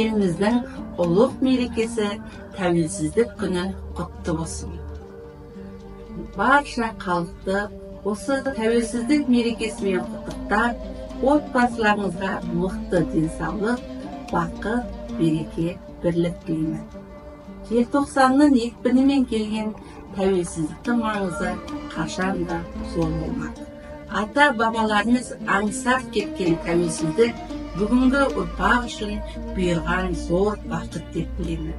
еліміздің ұлық мерекесі тәуелсіздік күні құтты болсын. Барша халықты осы тәуелсіздік мерекесімен құттықтап, отбасыларыңызға мықты денсаулық, бақыт, береке, бірлік тілеймін. Желтоқсанның екпінімен келген тәуелсіздіктің маңызы қашанда зор болмақ. Ата-бабаларымыз аңсап кеткен тәуелсіздік бүгінгі ұрпақ үшін бұйырған зор бақыт деп білемін.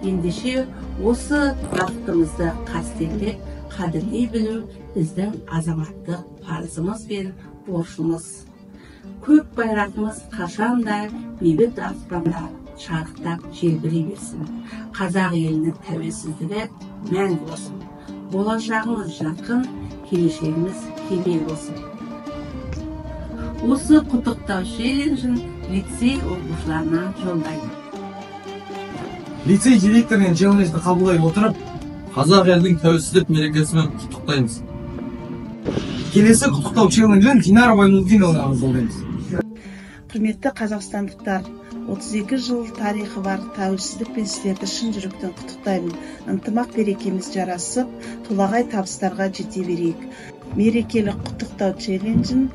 Ендеше осы бақытымызды қастерлеп, қадірлей білу біздің азаматтық парызымыз бен борышымыз. Көк байрағымыз қашанда бейбіт аспанда шарықтап желбірей берсін. Қазақ елінің тәуелсіздігі мәңгі болсын. Болашағымыз жарқын, келешегіміз кемел болсын. Осы құттықтау челленджін лицей оқушыларына жолдаймын. Лицей директорының челленджді қабылдай отырып, қазақ елдің тәуелсіздік мерекесімен құттықтаймыз. Келесі құттықтау челленджін Динара Баймолдиновнаға жолдаймыз. Құрметті қазақстандықтар, 32 жыл тарихы бар тәуелсіздікпен сіздерді шын жүректен құттықтаймын. Ынтымақ берекеміз жарасып, толағай табыстарға жете берейік. Мерекелік құттықтау челленджін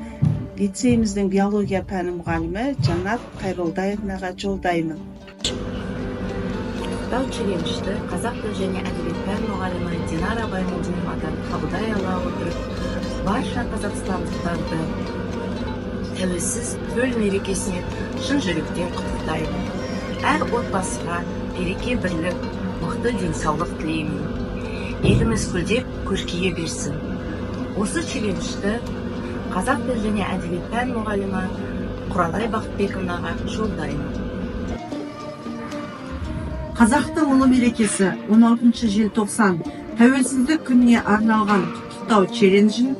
лицейіміздің биология пәні мұғалімі Жанат Қайролдаевнаға жолдаймын. Құттықтау челленджді қазақ тілі және әдебиет пән мұғалімі Динара Баймолдиновнадан қабылдай ала отырып, барша қазақстандықтарды тәуелсіз төл мерекесіне шын жүректен құттықтаймын. Әр отбасыға береке, бірлік, мықты денсаулық тілеймін. Еліміз гүлдеп, көркейе берсін. Осы челленджді қазақ тілі және әдебиет пән мұғалімі Құралай Бақытбековнаға жолдаймын. Қазақтың ұлы мерекесі 16 желтоқсан тәуелсіздік күніне арналған құттықтау челленджін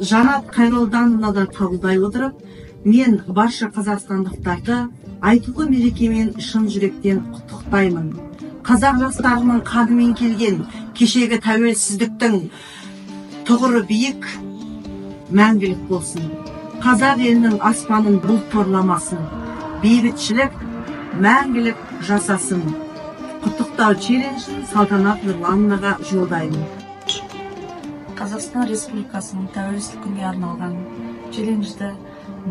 Жанат Қайролдановнадан қабылдай отырып, мен барша қазақстандықтарды айтулы мерекемен шын жүректен құттықтаймын. Қазақ жастарының қанымен келген кешегі тәуелсіздіктің тұғыры биік, мәңгілік болсын. Қазақ елінің аспанын бұлт торламасын, бейбітшілік мәңгілік жасасын. Құттықтау челленджін Салтанат Нұрлановнаға жолдаймын. Қазақстан Республикасының тәуелсіздік күніне арналған челленджді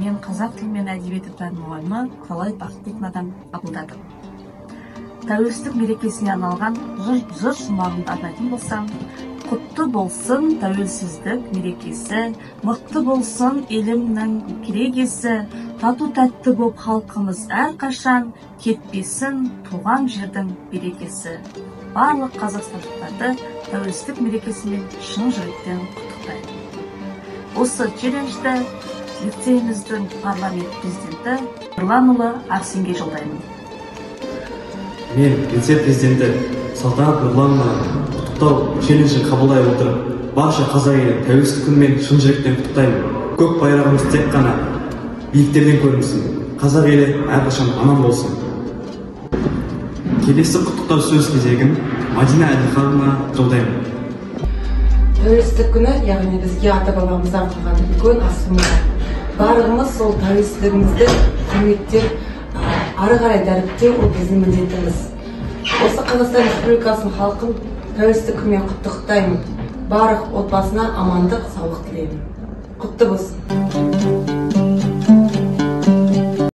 мен қазақ тілі мен әдебиеті пән мұғалімі Құралай Бақытбековнадан қабылдадым. Тәуелсіздік мерекесіне арналған жыр шумағымды арнайтын болсам, құтты болсын тәуелсіздік мерекесі, мықты болсын елімнің керегесі, тату тәтті боп халқымыз әрқашан, кетпесін туған жердің берекесі. Барлық қазақстандықтарды тәуелсіздік мерекесімен шын жүректен құттықтаймын. Осы челленджді лицейіміздің парламент президенті Нұрланұлы Арсенге жолдаймын. Мен лицей президенті Салтанат Нұрлановнаға құттықтау челленджін қабылдай отырып, барша қазақ елін тәуелсіздік күнімен шын жүректен құттықтаймын. Көк байрағымыз тек қана биіктерден көрінсін. Қазақ елі әрқашан аман болсын. Келесі құттықтау сөз кезегін Мадина Әлихановнаға жолдаймын. Тәуелсіздік күні, яғни бізге ата-бабамыз артылған үлкен асылымыз. Барлығымыз сол тәуелсіздігімізді құрметтеп, ары қарай дәріптеу ол біздің міндетіміз. Осы Қазақстан Республикасының халқын тәуелсіздік күнімен құттықтаймын. Барлық отбасына амандық, саулық тілеймін. Құтты болсын.